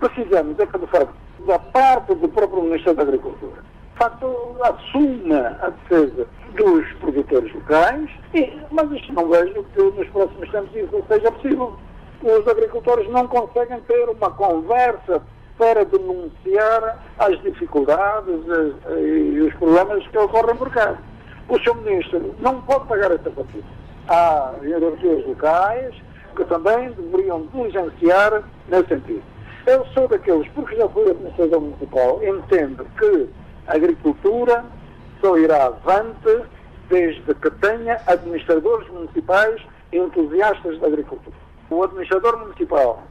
precisamos é que, de facto, da parte do próprio Ministério da Agricultura, de facto, assuma a defesa dos produtores locais, mas isto não vejo que nos próximos tempos isso seja possível. Os agricultores não conseguem ter uma conversa para denunciar as dificuldades e os problemas que ocorrem por cá. O Sr. Ministro não pode pagar esta fatura. Há hierarquias locais que também deveriam diligenciar nesse sentido. Eu sou daqueles, porque já fui administrador municipal, entendo que a agricultura só irá avante desde que tenha administradores municipais entusiastas da agricultura. O administrador municipal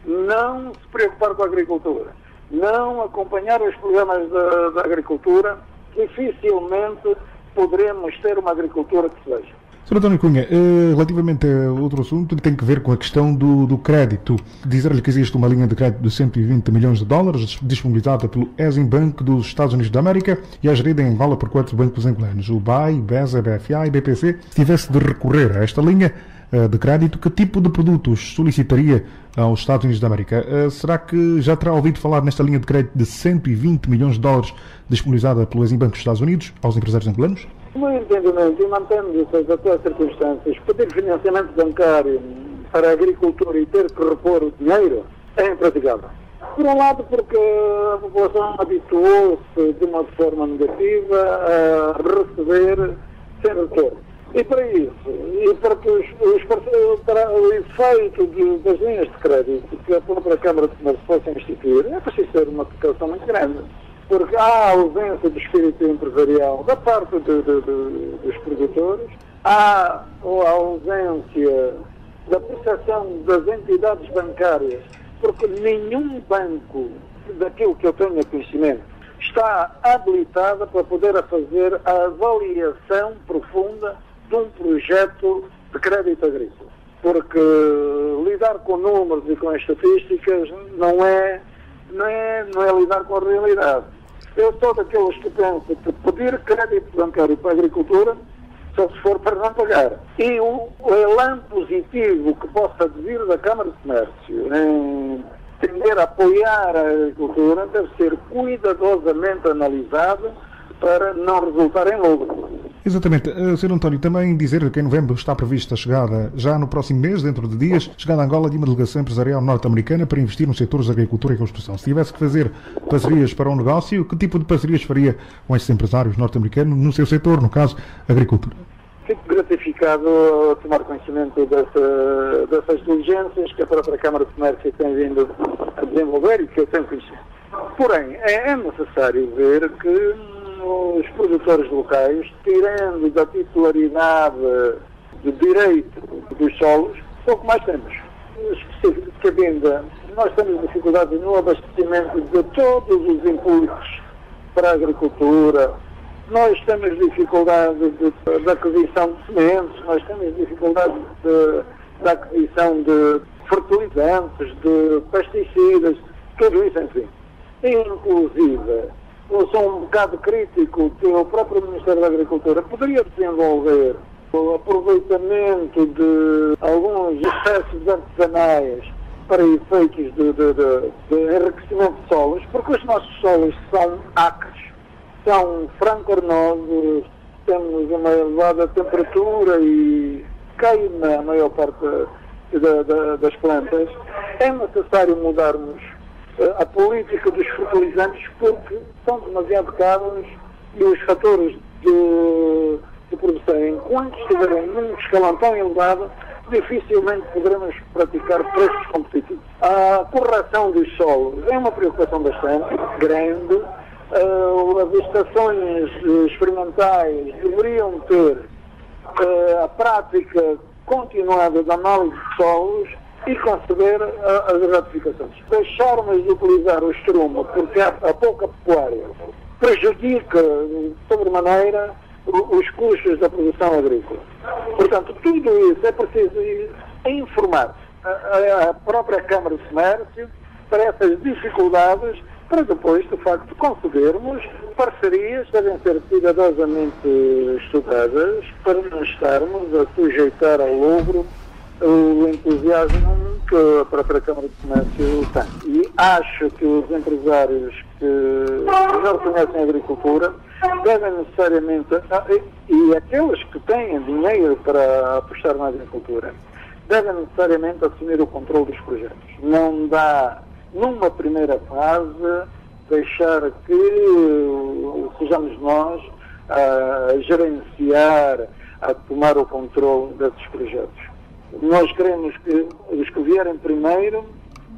não se preocupar com a agricultura, não acompanhar os problemas da agricultura, dificilmente poderemos ter uma agricultura que seja. Sr. António Cunha, relativamente a outro assunto que tem que ver com a questão do crédito, dizer-lhe que existe uma linha de crédito de 120 milhões de dólares disponibilizada pelo Exim Bank dos Estados Unidos da América e é gerida em Angola por 4 bancos angolanos, o BAI, BESA, BFA e BPC. Se tivesse de recorrer a esta linha de crédito, que tipo de produtos solicitaria aos Estados Unidos da América? Será que já terá ouvido falar nesta linha de crédito de 120 milhões de dólares disponibilizada pelo Exim Bank dos Estados Unidos aos empresários angolanos? O meu entendimento, e mantendo-se as atuais circunstâncias, pedir financiamento bancário para a agricultura e ter que repor o dinheiro é impraticável. Por um lado, porque a população habituou-se de uma forma negativa a receber sem retorno. E para isso, e para que para o efeito das linhas de crédito que a própria Câmara de Comércio possa instituir, é preciso ter uma precaução muito grande. Porque há a ausência do espírito empresarial da parte dos produtores, há a ausência da percepção das entidades bancárias, porque nenhum banco, daquilo que eu tenho conhecimento, está habilitada para poder fazer a avaliação profunda de um projeto de crédito agrícola. Porque lidar com números e com estatísticas não é lidar com a realidade. Eu sou daqueles que pensam que pedir crédito bancário para a agricultura só se for para não pagar. E o elan positivo que possa vir da Câmara de Comércio em tender a apoiar a agricultura deve ser cuidadosamente analisado para não resultar em lucro. Exatamente. Sr. António, também dizer que em novembro está prevista a chegada, já no próximo mês, dentro de dias, chegada a Angola de uma delegação empresarial norte-americana para investir nos setores de agricultura e construção. Se tivesse que fazer parcerias para um negócio, que tipo de parcerias faria com esses empresários norte-americanos no seu setor, no caso, agricultura? Fico gratificado a tomar conhecimento dessas diligências que a própria Câmara de Comércio tem vindo a desenvolver e que eu tenho conhecido. Porém, é necessário ver que os produtores locais, tirando da titularidade de direito dos solos, pouco mais temos. Especificamente, nós temos dificuldades no abastecimento de todos os inputs para a agricultura, nós temos dificuldade de aquisição de sementes, nós temos dificuldade de aquisição de fertilizantes, de pesticidas, tudo isso, enfim. Inclusive, eu sou um bocado crítico que o próprio Ministério da Agricultura poderia desenvolver o aproveitamento de alguns excessos artesanais para efeitos de enriquecimento de solos, porque os nossos solos são acres, são franco-arenosos, temos uma elevada temperatura e cai na maior parte das plantas. É necessário mudarmos a política dos fertilizantes porque são demasiado caros e os fatores de produção, enquanto estiverem num escalão tão elevado, dificilmente poderemos praticar preços competitivos. A correção dos solos é uma preocupação bastante grande. As estações experimentais deveriam ter a prática continuada da análise de solos e conceder as ratificações. Deixarmos de utilizar o estrumo porque há pouca pecuária prejudica sobremaneira os custos da produção agrícola. Portanto, tudo isso é preciso informar a própria Câmara de Comércio para essas dificuldades, para depois, de facto, concedermos parcerias que devem ser cuidadosamente estudadas para não estarmos a sujeitar ao lucro o entusiasmo que a própria Câmara de Comércio tem. E acho que os empresários que já reconhecem a agricultura devem necessariamente, e aqueles que têm dinheiro para apostar na agricultura, devem necessariamente assumir o controle dos projetos. Não dá, numa primeira fase, deixar que sejamos nós a gerenciar, a tomar o controle desses projetos. Nós queremos que os que vierem primeiro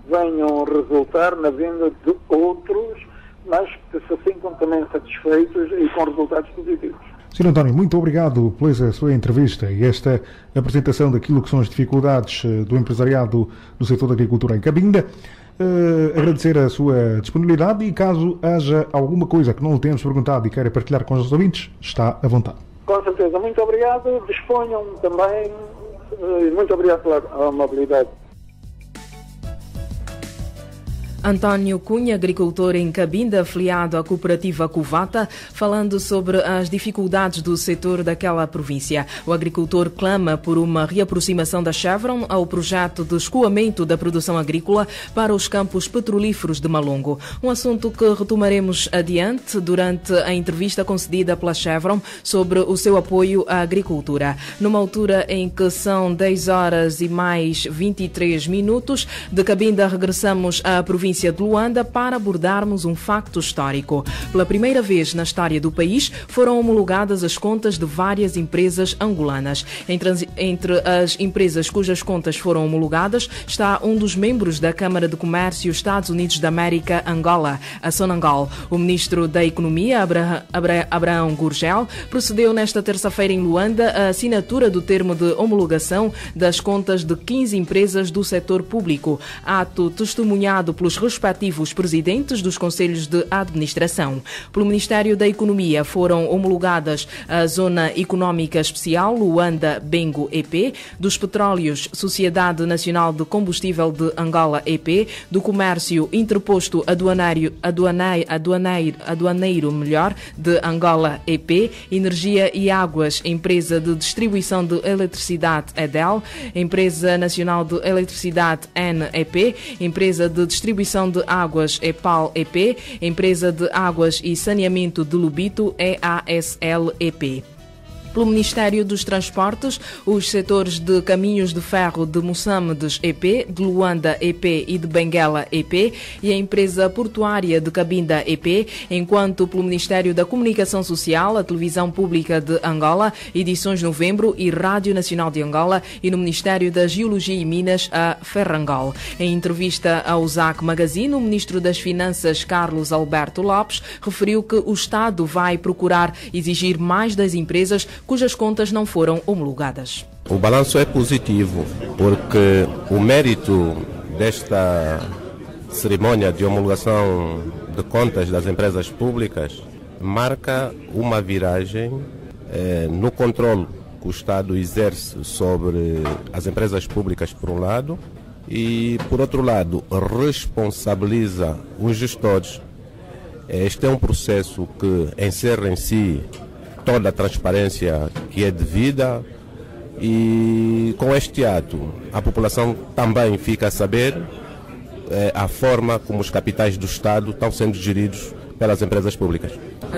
venham resultar na venda de outros, mas que se sintam também satisfeitos e com resultados positivos. Sr. António, muito obrigado pela sua entrevista e esta apresentação daquilo que são as dificuldades do empresariado do setor da agricultura em Cabinda. Agradecer a sua disponibilidade e caso haja alguma coisa que não lhe tenhamos perguntado e queira partilhar com os ouvintes, está à vontade. Com certeza, muito obrigado. Disponham também. Muito obrigado pela amabilidade. António Cunha, agricultor em Cabinda, afiliado à cooperativa Covata, falando sobre as dificuldades do setor daquela província. O agricultor clama por uma reaproximação da Chevron ao projeto de escoamento da produção agrícola para os campos petrolíferos de Malongo. Um assunto que retomaremos adiante durante a entrevista concedida pela Chevron sobre o seu apoio à agricultura. Numa altura em que são 10 horas e mais 23 minutos, de Cabinda regressamos à província de Luanda para abordarmos um facto histórico. Pela primeira vez na história do país, foram homologadas as contas de várias empresas angolanas. Entre as empresas cujas contas foram homologadas está um dos membros da Câmara de Comércio Estados Unidos da América, Angola, a Sonangol. O ministro da Economia, Abraão Gurgel, procedeu nesta terça-feira em Luanda a assinatura do termo de homologação das contas de 15 empresas do setor público, ato testemunhado pelos respectivos presidentes dos conselhos de administração. Pelo Ministério da Economia foram homologadas a Zona Económica Especial Luanda Bengo EP, dos Petróleos Sociedade Nacional de Combustível de Angola EP, do Comércio Interposto Aduaneiro de Angola EP, Energia e Águas, Empresa de Distribuição de Eletricidade EDEL, Empresa Nacional de Eletricidade NEP, Empresa de Distribuição de Águas EPAL EP, Empresa de Águas e Saneamento de Lubito EASL EP. Pelo Ministério dos Transportes, os setores de Caminhos de Ferro de Moçambique EP, de Luanda EP e de Benguela EP e a Empresa Portuária de Cabinda EP, enquanto pelo Ministério da Comunicação Social, a Televisão Pública de Angola, Edições Novembro e Rádio Nacional de Angola e no Ministério da Geologia e Minas, a Ferrangol. Em entrevista ao ZAC Magazine, o Ministro das Finanças, Carlos Alberto Lopes, referiu que o Estado vai procurar exigir mais das empresas cujas contas não foram homologadas. O balanço é positivo, porque o mérito desta cerimônia de homologação de contas das empresas públicas marca uma viragem no controle que o Estado exerce sobre as empresas públicas, por um lado, e, por outro lado, responsabiliza os gestores. Este é um processo que encerra em si toda a transparência que é devida e com este ato a população também fica a saber a forma como os capitais do Estado estão sendo geridos pelas empresas públicas.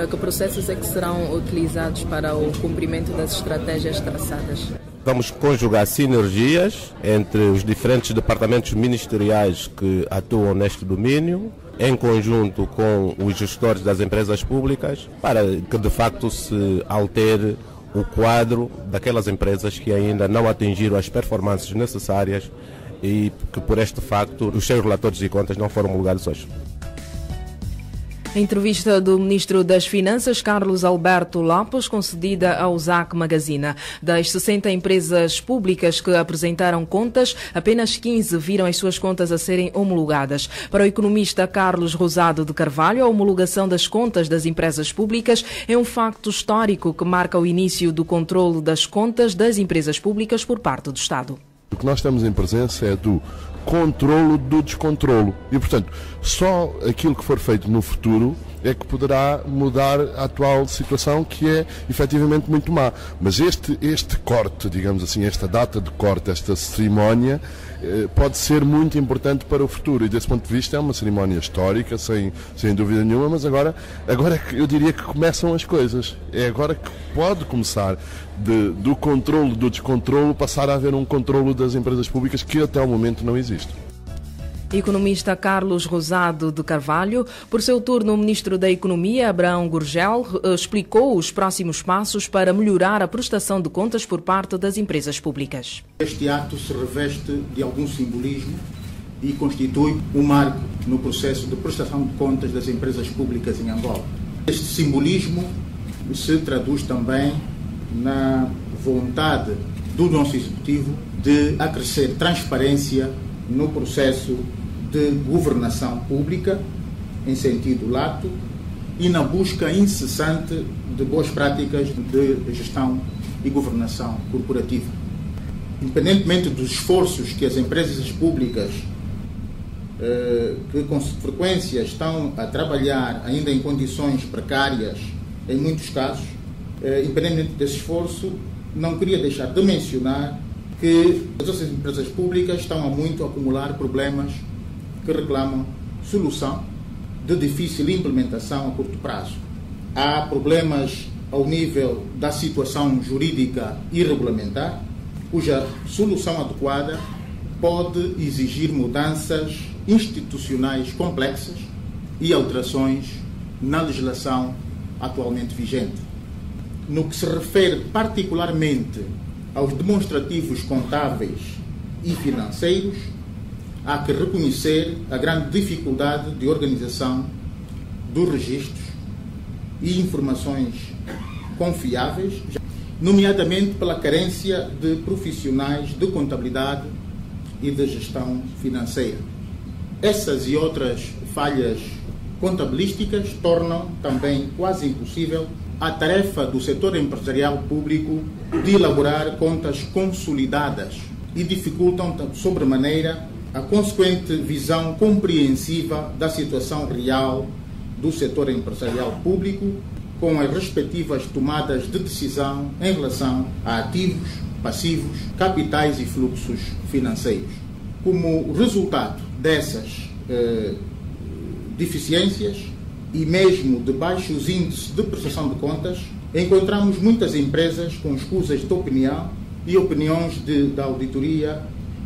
Que processos é que serão utilizados para o cumprimento das estratégias traçadas? Vamos conjugar sinergias entre os diferentes departamentos ministeriais que atuam neste domínio, em conjunto com os gestores das empresas públicas, para que de facto se altere o quadro daquelas empresas que ainda não atingiram as performances necessárias e que por este facto os seus relatórios de contas não foram homologados hoje. A entrevista do Ministro das Finanças, Carlos Alberto Lopes, concedida ao ZAC Magazine. Das 60 empresas públicas que apresentaram contas, apenas 15 viram as suas contas a serem homologadas. Para o economista Carlos Rosado de Carvalho, a homologação das contas das empresas públicas é um facto histórico que marca o início do controle das contas das empresas públicas por parte do Estado. O que nós estamos em presença é do controlo do descontrolo. E, portanto, só aquilo que for feito no futuro é que poderá mudar a atual situação, que é efetivamente muito má. Mas este corte, digamos assim, esta data de corte, esta cerimónia, pode ser muito importante para o futuro, e desse ponto de vista é uma cerimónia histórica, sem dúvida nenhuma, mas agora eu diria que começam as coisas. É agora que pode começar do controlo, do descontrolo, passar a haver um controlo das empresas públicas que até o momento não existe. Economista Carlos Rosado de Carvalho. Por seu turno, o Ministro da Economia, Abraão Gurgel, explicou os próximos passos para melhorar a prestação de contas por parte das empresas públicas. Este ato se reveste de algum simbolismo e constitui um marco no processo de prestação de contas das empresas públicas em Angola. Este simbolismo se traduz também na vontade do nosso Executivo de acrescer transparência no processo de governação pública, em sentido lato, e na busca incessante de boas práticas de gestão e governação corporativa. Independentemente dos esforços que as empresas públicas, que com frequência estão a trabalhar ainda em condições precárias, em muitos casos, independentemente desse esforço, não queria deixar de mencionar que as empresas públicas estão há muito a acumular problemas que reclamam solução de difícil implementação a curto prazo. Há problemas ao nível da situação jurídica e regulamentar, cuja solução adequada pode exigir mudanças institucionais complexas e alterações na legislação atualmente vigente. No que se refere particularmente aos demonstrativos contábeis e financeiros, há que reconhecer a grande dificuldade de organização dos registros e informações confiáveis, nomeadamente pela carência de profissionais de contabilidade e de gestão financeira. Essas e outras falhas contabilísticas tornam também quase impossível a tarefa do setor empresarial público de elaborar contas consolidadas e dificultam sobremaneira a consequente visão compreensiva da situação real do setor empresarial público, com as respectivas tomadas de decisão em relação a ativos, passivos, capitais e fluxos financeiros. Como resultado dessas deficiências e mesmo de baixos índices de prestação de contas, encontramos muitas empresas com escusas de opinião e opiniões da auditoria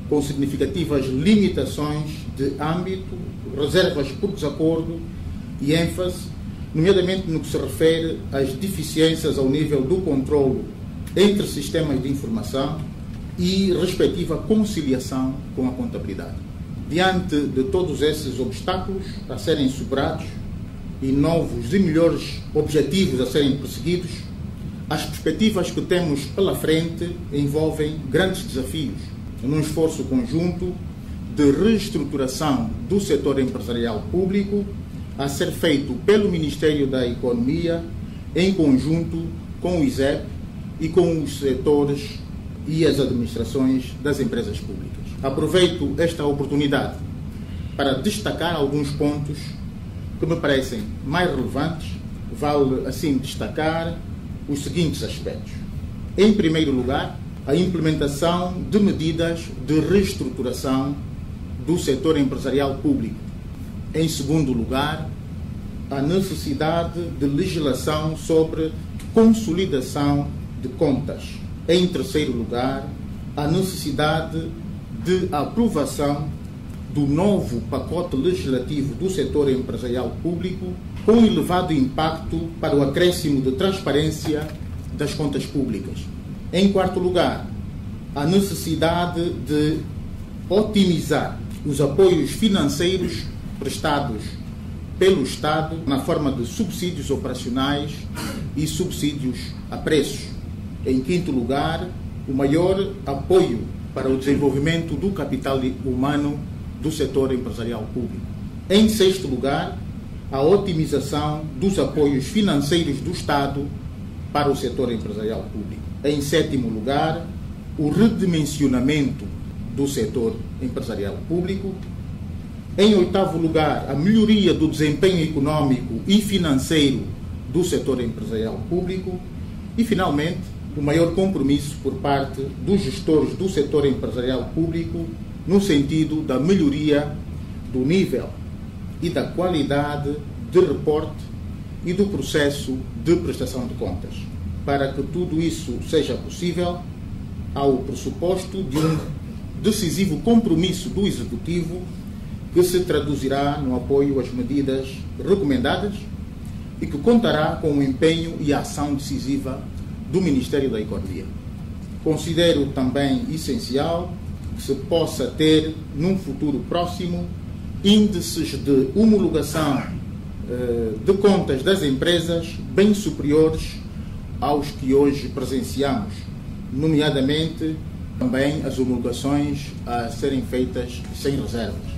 com significativas limitações de âmbito, reservas por desacordo e ênfase, nomeadamente no que se refere às deficiências ao nível do controlo entre sistemas de informação e respectiva conciliação com a contabilidade. Diante de todos esses obstáculos a serem superados e novos e melhores objetivos a serem perseguidos, as perspectivas que temos pela frente envolvem grandes desafios, num esforço conjunto de reestruturação do setor empresarial público a ser feito pelo Ministério da Economia em conjunto com o ISEP e com os setores e as administrações das empresas públicas. Aproveito esta oportunidade para destacar alguns pontos que me parecem mais relevantes. Vale, assim, destacar os seguintes aspectos. Em primeiro lugar, a implementação de medidas de reestruturação do setor empresarial público. Em segundo lugar, a necessidade de legislação sobre consolidação de contas. Em terceiro lugar, a necessidade de aprovação do novo pacote legislativo do setor empresarial público, com elevado impacto para o acréscimo de transparência das contas públicas. Em quarto lugar, a necessidade de otimizar os apoios financeiros prestados pelo Estado na forma de subsídios operacionais e subsídios a preços. Em quinto lugar, o maior apoio para o desenvolvimento do capital humano do setor empresarial público. Em sexto lugar, a otimização dos apoios financeiros do Estado para o setor empresarial público. Em sétimo lugar, o redimensionamento do setor empresarial público. Em oitavo lugar, a melhoria do desempenho econômico e financeiro do setor empresarial público. E, finalmente, o maior compromisso por parte dos gestores do setor empresarial público no sentido da melhoria do nível e da qualidade de reporte e do processo de prestação de contas. Para que tudo isso seja possível, há o pressuposto de um decisivo compromisso do Executivo que se traduzirá no apoio às medidas recomendadas e que contará com o empenho e a ação decisiva do Ministério da Economia. Considero também essencial que se possa ter, num futuro próximo, índices de homologação de contas das empresas bem superiores aos que hoje presenciamos, nomeadamente também as homologações a serem feitas sem reservas.